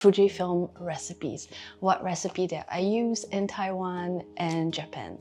Fujifilm recipes. What recipe that I use in Taiwan and Japan.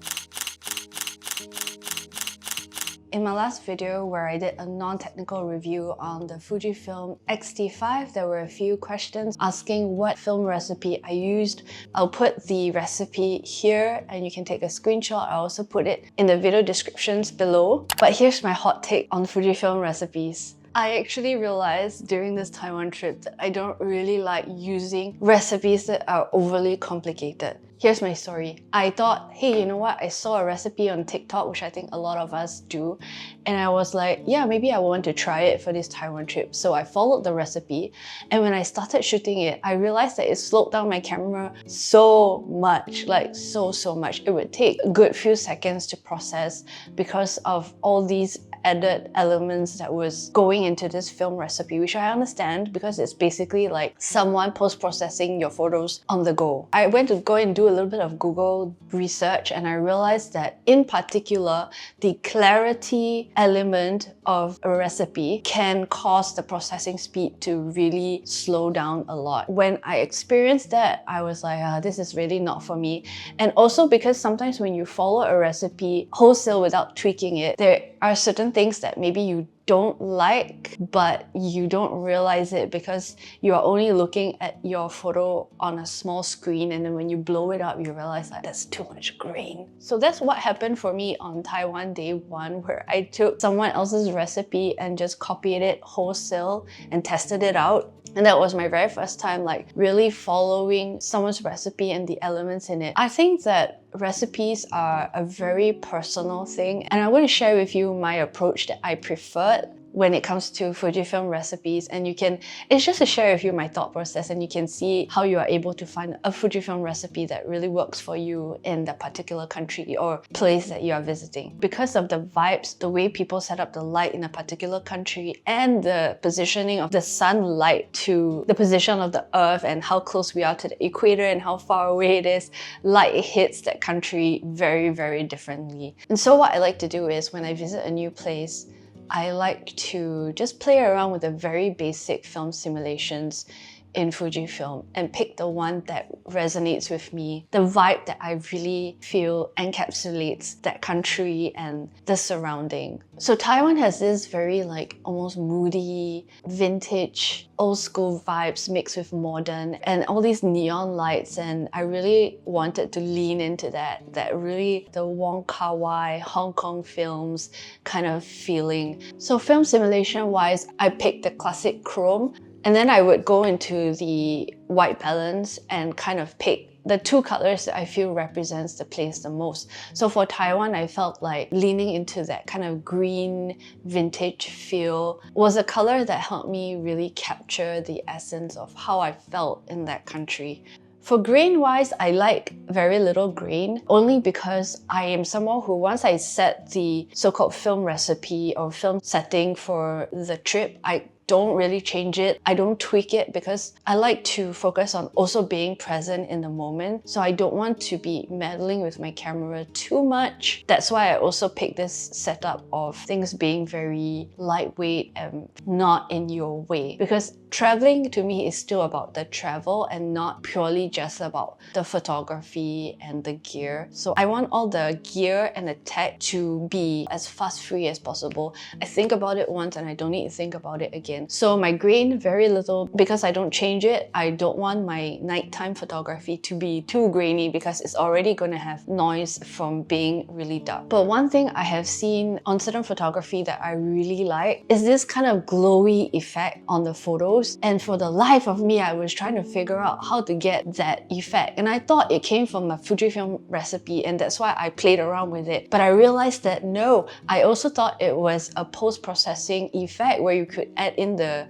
In my last video where I did a non-technical review on the Fujifilm X-T5, there were a few questions asking what film recipe I used. I'll put the recipe here and you can take a screenshot. I'll also put it in the video descriptions below. But here's my hot take on Fujifilm recipes. I actually realized during this Taiwan trip that I don't really like using recipes that are overly complicated. Here's my story. I thought, hey, you know what? I saw a recipe on TikTok, which I think a lot of us do. And I was like, yeah, maybe I want to try it for this Taiwan trip. So I followed the recipe. And when I started shooting it, I realized that it slowed down my camera so much, like so much. It would take a good few seconds to process because of all these added elements that was going into this film recipe, which I understand because it's basically like someone post-processing your photos on the go. I went to go and do a little bit of Google research and I realized that in particular, the clarity element of a recipe can cause the processing speed to really slow down a lot. When I experienced that, I was like, this is really not for me. And also because sometimes when you follow a recipe wholesale without tweaking it, there are certain things that maybe you don't like, but you don't realize it because you are only looking at your photo on a small screen, and then when you blow it up, you realize that that's too much grain. So that's what happened for me on Taiwan day one, where I took someone else's recipe and just copied it wholesale and tested it out. And that was my very first time like really following someone's recipe and the elements in it. I think that recipes are a very personal thing, and I want to share with you my approach that I preferred when it comes to Fujifilm recipes, and it's just to share with you my thought process, and you can see how you are able to find a Fujifilm recipe that really works for you in the particular country or place that you are visiting. Because of the vibes, the way people set up the light in a particular country, and the positioning of the sunlight to the position of the earth and how close we are to the equator and how far away it is, light hits that country very differently. And so what I like to do is when I visit a new place, I like to just play around with the very basic film simulations in Fujifilm and pick the one that resonates with me, the vibe that I really feel encapsulates that country and the surrounding. So Taiwan has this very like almost moody, vintage, old school vibes mixed with modern and all these neon lights, and I really wanted to lean into that really the Wong Kar-wai Hong Kong films kind of feeling. So film simulation wise, I picked the classic chrome. And then I would go into the white balance and kind of pick the two colors that I feel represents the place the most. So for Taiwan, I felt like leaning into that kind of green vintage feel was a color that helped me really capture the essence of how I felt in that country. For grain wise, I like very little grain only because I am someone who once I set the so-called film recipe or film setting for the trip, I don't really change it. I don't tweak it because I like to focus on also being present in the moment. So I don't want to be meddling with my camera too much. That's why I also picked this setup of things being very lightweight and not in your way. Because traveling to me is still about the travel and not purely just about the photography and the gear. So I want all the gear and the tech to be as fuss-free as possible. I think about it once and I don't need to think about it again. So my grain, very little, because I don't change it. I don't want my nighttime photography to be too grainy because it's already going to have noise from being really dark. But one thing I have seen on certain photography that I really like is this kind of glowy effect on the photos. And for the life of me, I was trying to figure out how to get that effect. And I thought it came from a Fujifilm recipe, and that's why I played around with it. But I realized that no, I also thought it was a post-processing effect where you could add in the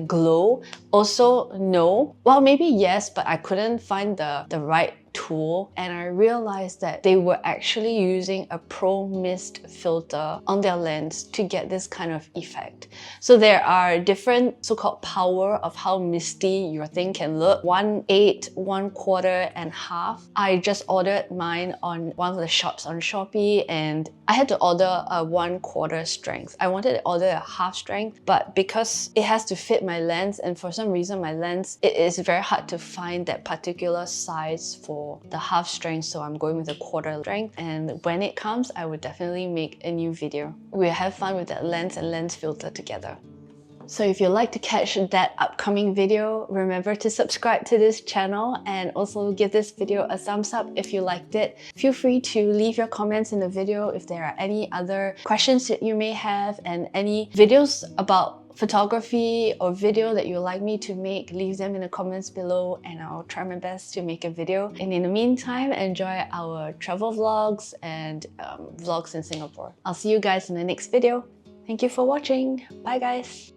glow. Also, no. Well, maybe yes, but I couldn't find the right tool, and I realized that they were actually using a pro mist filter on their lens to get this kind of effect. So there are different so-called power of how misty your thing can look. 1/8, 1/4, and half. I just ordered mine on one of the shops on Shopee, and I had to order a 1/4 strength. I wanted to order a half strength, but because it has to fit my lens, and for some reason my lens, it is very hard to find that particular size for the half strength, so I'm going with a 1/4 strength. And when it comes, I would definitely make a new video. We'll have fun with that lens and lens filter together. So if you'd like to catch that upcoming video, remember to subscribe to this channel and also give this video a thumbs up if you liked it. Feel free to leave your comments in the video if there are any other questions that you may have, and any videos about photography or video that you'd like me to make, leave them in the comments below and I'll try my best to make a video. And in the meantime, enjoy our travel vlogs and vlogs in Singapore. I'll see you guys in the next video. Thank you for watching. Bye guys.